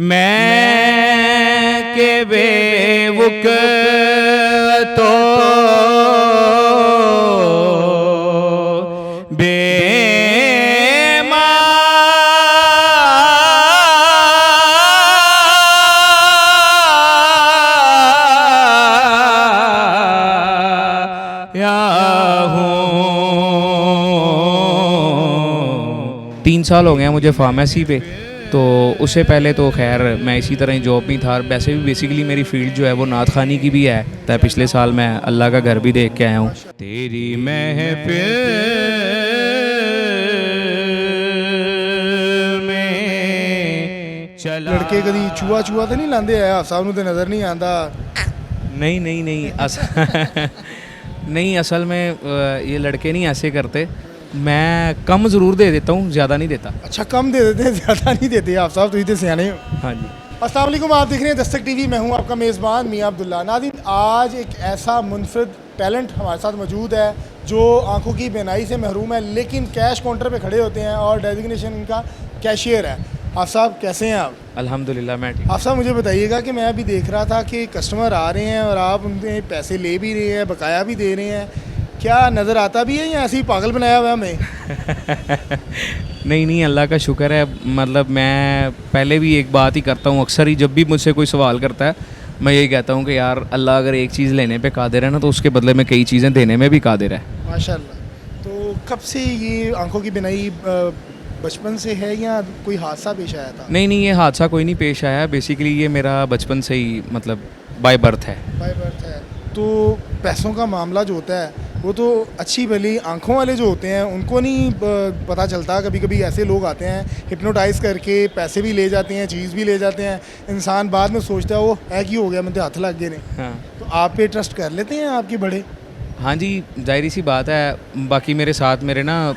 मैं के बेवुक तो तीन साल हो गए हैं मुझे फार्मेसी पे। तो उससे पहले तो खैर मैं इसी तरह ही जॉब में था। वैसे भी बेसिकली मेरी फील्ड जो है वो नात खानी की भी है। तो पिछले साल मैं अल्लाह का घर भी देख के आया हूँ। तेरी महफिल में चला लड़के कभी चूहा चूहा तो नहीं लाते है साहब नूं तो नज़र नहीं आता। नहीं नहीं असल में ये लड़के नहीं ऐसे करते। मैं कम ज़रूर दे देता हूँ, ज़्यादा नहीं देता। अच्छा कम दे देते हैं, ज़्यादा नहीं देते आप साहब, तुम तो सियाने हो। हाँ जी। अस्सलाम वालेकुम, आप देख रहे हैं दस्तक टीवी। मैं हूं आपका मेज़बान मियां अब्दुल्ला। नाज़रीन, आज एक ऐसा मुनफरिद टैलेंट हमारे साथ मौजूद है जो आंखों की बीनाई से महरूम है, लेकिन कैश काउंटर पे खड़े होते हैं और डेजिग्नेशन इनका कैशियर है। आप साहब कैसे हैं आप? अल्हम्दुलिल्लाह मैं ठीक। आप साहब मुझे बताइएगा कि मैं अभी देख रहा था कि कस्टमर आ रहे हैं और आप उनसे पैसे ले भी रहे हैं, बकाया भी दे रहे हैं। क्या नज़र आता भी है या ऐसे ही पागल बनाया हुआ है हमें? नहीं अल्लाह का शुक्र है। मतलब मैं पहले भी एक बात ही करता हूँ, अक्सर ही जब भी मुझसे कोई सवाल करता है मैं यही कहता हूँ कि यार अल्लाह अगर एक चीज़ लेने पे कादिर है ना, तो उसके बदले में कई चीज़ें देने में भी कादिर है। माशाल्लाह। तो कब से ये आंखों की बिनाई बचपन से है या कोई हादसा पेश आया था? नहीं ये हादसा कोई नहीं पेश आया। बेसिकली ये मेरा बचपन से ही मतलब बाय बर्थ है। बाय बर्थ है। तो पैसों का मामला जो होता है वो तो अच्छी भली आंखों वाले जो होते हैं उनको नहीं पता चलता। कभी कभी ऐसे लोग आते हैं हिप्नोटाइज़ करके पैसे भी ले जाते हैं, चीज़ भी ले जाते हैं। इंसान बाद में सोचता है वो है कि हो गया, मुझे हाथ लग गए नहीं। हाँ तो आप पे ट्रस्ट कर लेते हैं आपके बड़े? हाँ जी, जाहिर सी बात है। बाकी मेरे साथ मेरे ना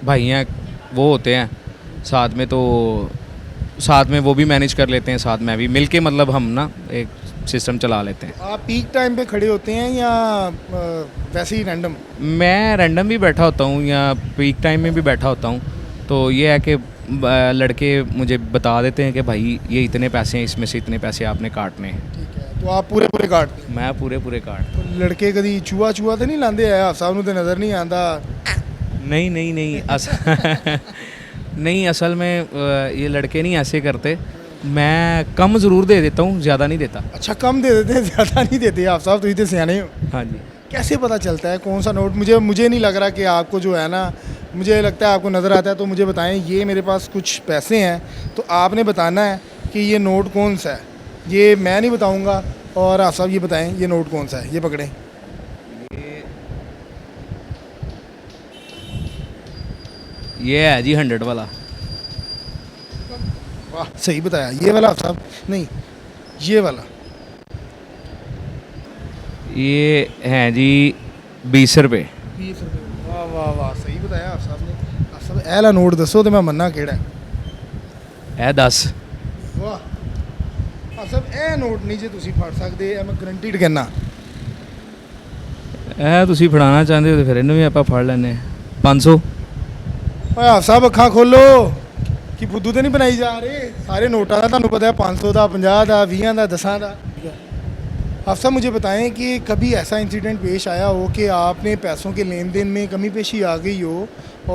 भाई हैं, वो होते हैं साथ में, तो साथ में वो भी मैनेज कर लेते हैं, साथ में भी मिल के मतलब हम ना एक सिस्टम चला लेते हैं। आप पीक टाइम पे खड़े होते हैं या वैसे ही रैंडम? मैं रैंडम भी बैठा होता हूँ या पीक टाइम में भी बैठा होता हूँ। तो ये है कि लड़के मुझे बता देते हैं कि भाई ये इतने पैसे हैं, इसमें से इतने पैसे आपने काटने हैं। ठीक है, तो आप पूरे पूरे काटते हैं? मैं पूरे काट। तो लड़के कभी चूहा चूहा तो नहीं लाते है आप साहब नूं तो नज़र नहीं आता? नहीं असल में ये लड़के नहीं ऐसे करते। मैं कम ज़रूर दे देता हूँ, ज़्यादा नहीं देता। अच्छा कम दे देते हैं, ज़्यादा नहीं देते आप साहब, तुम तो सियाने हो। हाँ जी। कैसे पता चलता है कौन सा नोट? मुझे नहीं लग रहा कि आपको जो है ना, मुझे लगता है आपको नज़र आता है। तो मुझे बताएं, ये मेरे पास कुछ पैसे हैं तो आपने बताना है कि ये नोट कौन सा है। ये मैं नहीं बताऊँगा और आप साहब ये बताएं ये नोट कौन सा है। ये पकड़ें। ये है जी 100 वाला। वाह सही बताया। ये वाला आप साहब? नहीं ये वाला। ये हैं जी 20 रुपये। 20 रुपये। वाह वाह वाह, सही बताया आप साहब ने। आप साहब ऐला नोट दसो तो मैं मन्ना केड़ा है 10। वाह आप साहब ਇਹ ਨੋਟ ਨਹੀਂ ਜੇ ਤੁਸੀਂ ਫੜ ਸਕਦੇ, ਇਹ ਮੈਂ ਗਰੰਟੀਡ ਕਹਿਣਾ। ਇਹ ਤੁਸੀਂ ਫੜਾਉਣਾ ਚਾਹੁੰਦੇ ਹੋ ਤੇ ਫਿਰ ਇਹਨੂੰ ਵੀ ਆਪਾਂ ਫੜ ਲੈਂਦੇ 500। ਓਏ ਆਪ ਸਾਹਿਬ ਅੱਖਾਂ ਖੋਲੋ ਕਿ ਫੁੱਦੂ ਤੇ ਨਹੀਂ ਬਣਾਈ ਜਾ ਰਹੇ। सारे नोटा का ਤੁਹਾਨੂੰ पता है 500 का, 50 का, 20 का, 10 का। आप साहब मुझे बताएं कि कभी ऐसा इंसिडेंट पेश आया हो कि आपने पैसों के लेन देन में कमी पेशी आ गई हो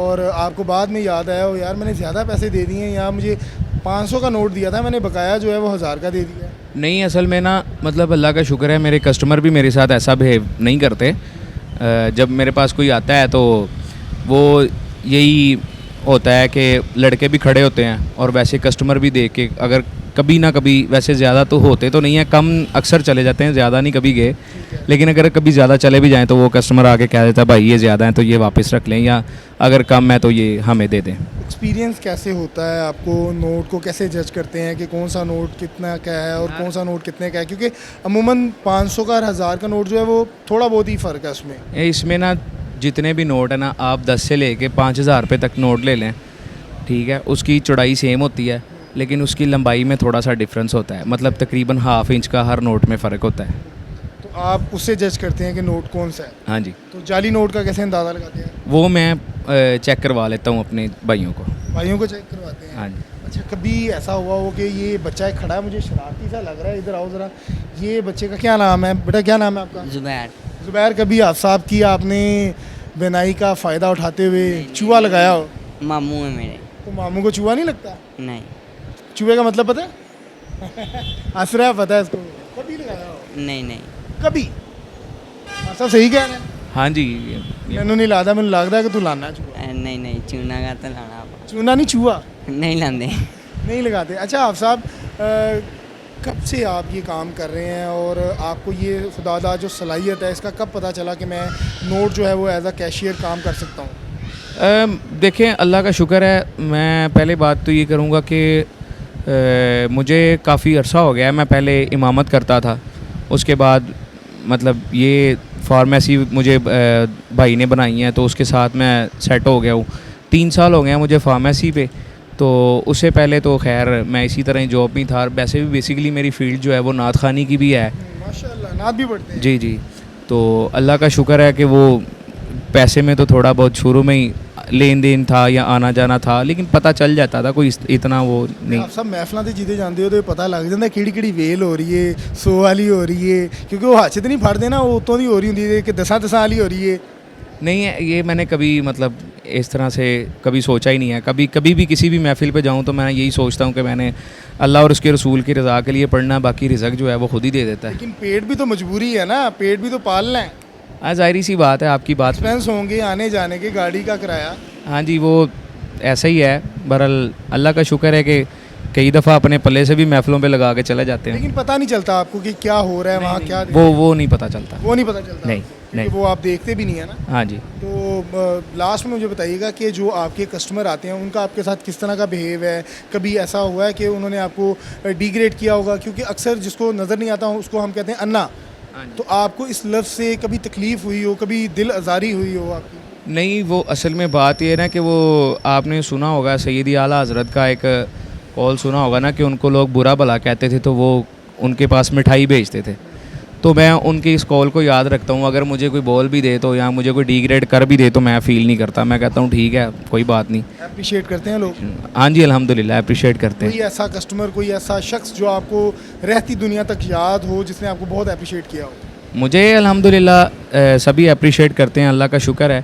और आपको बाद में याद आया हो यार मैंने ज़्यादा पैसे दे दिए, या मुझे 500 का नोट दिया था मैंने, बकाया जो है वो 1000 का दे दिया? नहीं असल में ना मतलब अल्लाह का शुक्र है मेरे कस्टमर भी मेरे साथ ऐसा बिहेव नहीं करते। जब मेरे पास कोई आता है तो वो यही होता है कि लड़के भी खड़े होते हैं और वैसे कस्टमर भी देख के अगर कभी ना कभी, वैसे ज़्यादा तो होते तो नहीं है, कम अक्सर चले जाते हैं, ज़्यादा नहीं कभी गए। लेकिन अगर कभी ज़्यादा चले भी जाएं तो वो कस्टमर आके कह देता है भाई ये ज़्यादा है तो ये वापस रख लें, या अगर कम है तो ये हमें दे दें। एक्सपीरियंस कैसे होता है आपको? नोट को कैसे जज करते हैं कि कौन सा नोट कितना का है और कौन सा नोट कितने का है? क्योंकि अमूमन 500 का और 1000 का नोट जो है वो थोड़ा बहुत ही फ़र्क है उसमें। इसमें ना जितने भी नोट है ना, आप 10 से लेके 5000 रुपये तक नोट ले लें, ठीक है, उसकी चौड़ाई सेम होती है लेकिन उसकी लंबाई में थोड़ा सा डिफरेंस होता है। मतलब तकरीबन ½ इंच का हर नोट में फ़र्क होता है। तो आप उससे जज करते हैं कि नोट कौन सा है? हाँ जी। तो जाली नोट का कैसे अंदाज़ा लगाते हैं? वो मैं चेक करवा लेता हूँ अपने भाइयों को। भाइयों को चेक करवाते हैं? हाँ जी। अच्छा, कभी ऐसा हुआ हो कि ये बच्चा एक खड़ा है, मुझे शरारती सा लग रहा है, इधर आओ ज़रा, ये बच्चे का क्या नाम है बेटा, क्या नाम है आपका? जुबैर। ज़ुबैर, कभी आप साहब की आपने बिनाई का फ़ायदा उठाते हुए नहीं, चूहा लगाया हो? मामू है मेरे। तो मामू को चूहा नहीं लगता? नहीं चूहे का मतलब पता है? हंस रहा है, पता है इसको। कभी लगाया हो? नहीं नहीं कभी? आप सब सही कह रहे हैं। हाँ जी मैनू नहीं लगता, मैनू लगता है कि तू लाना चूहा। नहीं नहीं चूना का तो लाना आप चूना नहीं, चूहा नहीं लाते। नहीं लगाते। अच्छा आप साहब, कब से आप ये काम कर रहे हैं और आपको ये खुदादा जो सलाहियत है इसका कब पता चला कि मैं नोट जो है वो एज अ कैशियर काम कर सकता हूँ? देखें, अल्लाह का शुक्र है। मैं पहले बात तो ये करूँगा कि मुझे काफ़ी अरसा हो गया है। मैं पहले इमामत करता था, उसके बाद मतलब ये फार्मेसी मुझे भाई ने बनाई है, तो उसके साथ मैं सेट हो गया हूँ। 3 साल हो गए हैं मुझे फार्मेसी पे। तो उससे पहले तो खैर मैं इसी तरह ही जॉब में था। वैसे भी बेसिकली मेरी फ़ील्ड जो है वो नात खानी की भी है। माशाल्लाह, नात भी पढ़ते हैं। जी जी। तो अल्लाह का शुक्र है कि वो पैसे में तो थोड़ा बहुत शुरू में ही लेन देन था या आना जाना था, लेकिन पता चल जाता था, कोई इतना वो नहीं। आप सब महफलों से जीते जाते हो तो पता लग जाता किड़ी किड़ी वेल हो रही है, 100 वाली हो रही है, क्योंकि वो हाथ से तो नहीं फड़ते ना, वो उतों दी हो रही होंगी है कि 10 वाली हो रही है। नहीं है ये, मैंने कभी मतलब इस तरह से कभी सोचा ही नहीं है। कभी भी किसी भी महफ़िल पे जाऊँ तो मैं यही सोचता हूँ कि मैंने अल्लाह और उसके रसूल की रज़ा के लिए पढ़ना, बाकी रिज़्क जो है वो खुद ही दे देता है। लेकिन पेट भी तो मजबूरी है ना, पेट भी तो पालना है। हाँ, ज़ाहिर सी बात है, आपकी बात। एक्सपेंस होंगे आने जाने के, गाड़ी का किराया। हाँ जी, वो ऐसा ही है। बहरहाल अल्लाह का शुक्र है कि कई दफ़ा अपने पल्ले से भी महफ़िलों पे लगा के चले जाते हैं। लेकिन पता नहीं चलता आपको कि क्या हो रहा है वहाँ, क्या वो नहीं पता चलता। वो नहीं पता चलता नहीं, आपको, नहीं। क्योंकि वो आप देखते भी नहीं है ना। हाँ जी। तो लास्ट में मुझे बताइएगा कि जो आपके कस्टमर आते हैं उनका आपके साथ किस तरह का बिहेव है? कभी ऐसा हुआ है कि उन्होंने आपको डिग्रेड किया होगा? क्योंकि अक्सर जिसको नज़र नहीं आता उसको हम कहते हैं अन्ना। तो आपको इस लफ्ज़ से कभी तकलीफ़ हुई हो, कभी दिल आज़ारी हुई हो आपकी? नहीं, वो असल में बात ये है ना कि वो आपने सुना होगा सैयदी आला हज़रत का एक कॉल सुना होगा ना कि उनको लोग बुरा भला कहते थे तो वो उनके पास मिठाई भेजते थे। तो मैं उनकी इस कॉल को याद रखता हूँ। अगर मुझे कोई बोल भी दे तो या मुझे कोई डिग्रेड कर भी दे तो मैं फ़ील नहीं करता। मैं कहता हूँ ठीक है, कोई बात नहीं। अप्रिशिएट करते हैं लोग? हाँ जी, अल्हम्दुलिल्लाह अप्रिशिएट करते हैं। कोई ऐसा कस्टमर, कोई ऐसा शख्स जो आपको रहती दुनिया तक याद हो, जिसने आपको बहुत अप्रिशिएट किया हो? मुझे अल्हम्दुलिल्लाह सभी अप्रिशिएट करते हैं, अल्लाह का शुक्र है।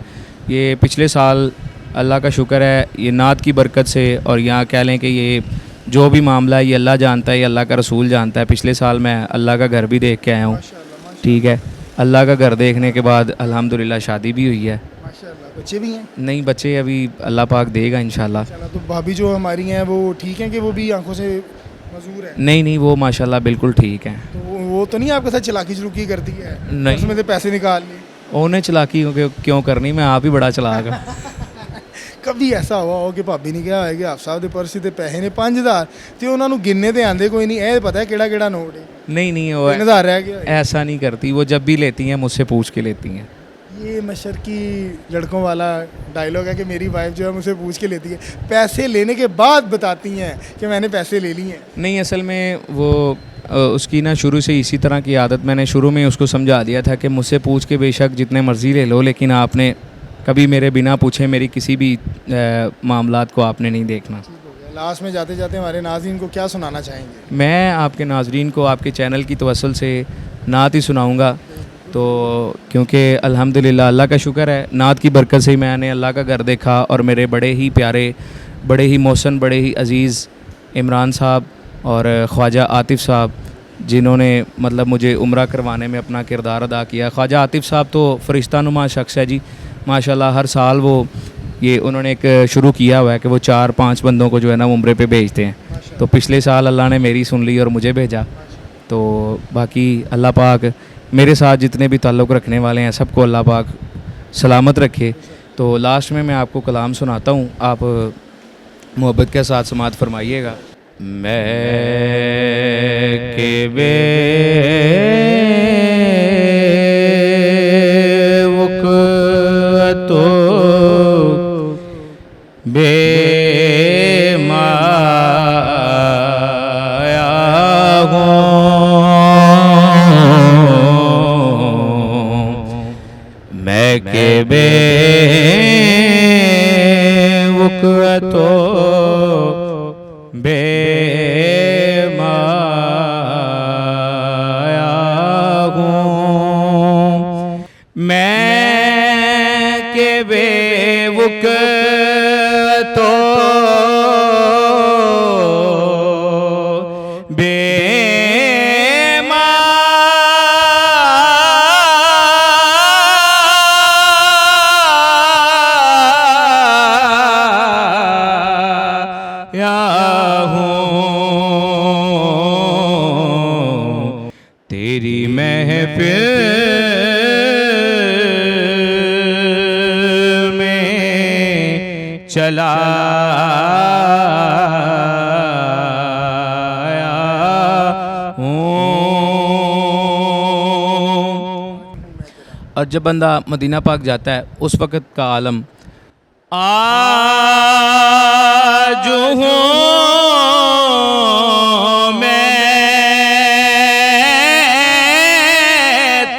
ये पिछले साल अल्लाह का शुक्र है, ये नात की बरकत से, और यहाँ कह लें कि ये जो भी मामला है ये अल्लाह जानता है, ये अल्लाह का रसूल जानता है। पिछले साल मैं अल्लाह का घर भी देख के आया हूँ। ठीक है, अल्लाह का घर देखने के बाद अल्हम्दुलिल्लाह शादी भी हुई है। माशाल्लाह। बच्चे भी हैं? नहीं, बच्चे अभी अल्लाह पाक देगा इंशाल्लाह। तो भाभी जो हमारी हैं वो ठीक हैं कि वो भी आंखों से मजबूर है? नहीं, वो माशाल्लाह बिल्कुल ठीक हैं। तो वो तो नहीं आपके साथ चलाकी चलूकी करती है? नहीं। उसमें से पैसे निकाल लिए? उन्हें चलाकी क्यों करनी, मैं आप ही बड़ा चलाक हूँ। कभी ऐसा हुआ हो कि भाभी ने ਕਿਹਾ है कि आप साहब ਦੇ ਪਰਸ ਤੇ ਪੈਸੇ ਨੇ 5000 ਤੇ ਉਹਨਾਂ ਨੂੰ ਗਿਣਨੇ ਤੇ ਆਂਦੇ ਕੋਈ नहीं, ਇਹ पता है ਕਿਹੜਾ ਕਿਹੜਾ ਨੋਟ है? नहीं, वो 3000 रह गया है। ऐसा नहीं करती। वो जब भी लेती हैं मुझसे पूछ के लेती हैं। ये मशरकी लड़कों वाला डायलॉग है कि मेरी वाइफ जो है मुझसे पूछ के लेती है, पैसे लेने के बाद बताती हैं कि मैंने पैसे ले लिए हैं। नहीं, असल में वो उसकी ना शुरू से इसी तरह की आदत, मैंने शुरू में उसको समझा दिया था कि मुझसे पूछ के बेशक जितने मर्ज़ी ले लो, लेकिन आपने कभी मेरे बिना पूछे मेरी किसी भी मामलात को आपने नहीं देखना। लास्ट में जाते जाते हमारे नाज़रीन को क्या सुनाना चाहेंगे? मैं आपके नाजरीन को आपके चैनल की तवस्सुल से नात ही सुनाऊंगा। तो क्योंकि अल्हम्दुलिल्लाह अल्लाह का शुक्र है, नात की बरकत से ही मैंने अल्लाह का घर देखा, और मेरे बड़े ही प्यारे, बड़े ही मोहसन, बड़े ही अज़ीज़ इमरान साहब और ख्वाजा आतिफ़ साहब, जिन्होंने मतलब मुझे उम्रा करवाने में अपना किरदार अदा किया। ख्वाजा आतिफ़ साहब तो फ़रिश्ता नुमा शख्स है जी, माशाल्लाह। हर साल वो ये उन्होंने एक शुरू किया हुआ है कि वो 4-5 बंदों को जो है ना उम्रे पे भेजते हैं। तो पिछले साल अल्लाह ने मेरी सुन ली और मुझे भेजा। तो बाकी अल्लाह पाक मेरे साथ जितने भी ताल्लुक़ रखने वाले हैं सबको अल्लाह पाक सलामत रखे। तो लास्ट में मैं आपको कलाम सुनाता हूँ, आप मोहब्बत के साथ समात फरमाइएगा। मैं के बे तो बेमाया हूँ मैं के बेवक़्त बेमाया हूँ तेरी महफिल में चला और जब बंदा मदीना पाक जाता है उस वक़्त का आलम आज हूँ मैं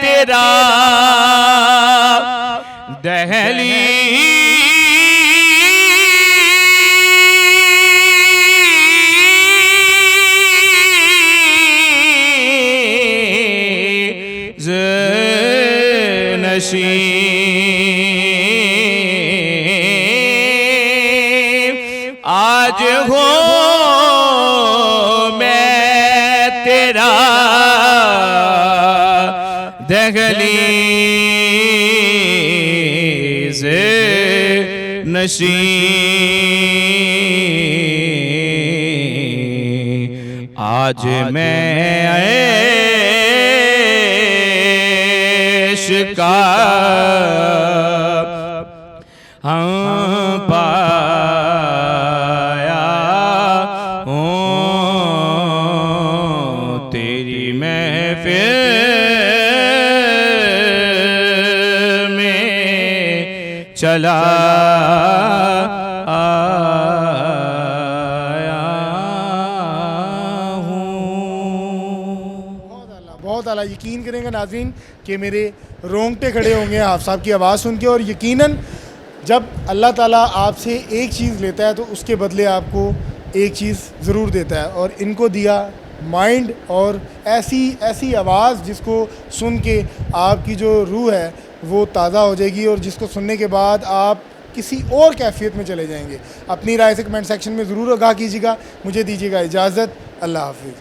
तेरा दहलीज़ नशीं आज हो मैं तेरा दहलीज़ नशीं आज मैं ऐश का हम पाया हूँ तेरी महफिल में चला आया हूँ। बहुत आला यकीन करेंगे नाज़रीन कि मेरे रोंगटे खड़े होंगे हाफ़ साहब की आवाज़ सुन के। और यकीनन जब अल्लाह ताला आपसे एक चीज़ लेता है तो उसके बदले आपको एक चीज़ ज़रूर देता है। और इनको दिया माइंड और ऐसी आवाज़ जिसको सुन के आपकी जो रूह है वो ताज़ा हो जाएगी और जिसको सुनने के बाद आप किसी और कैफियत में चले जाएंगे। अपनी राय से कमेंट सेक्शन में ज़रूर आगाह कीजिएगा। मुझे दीजिएगा इजाज़त। अल्लाह हाफ़िज़।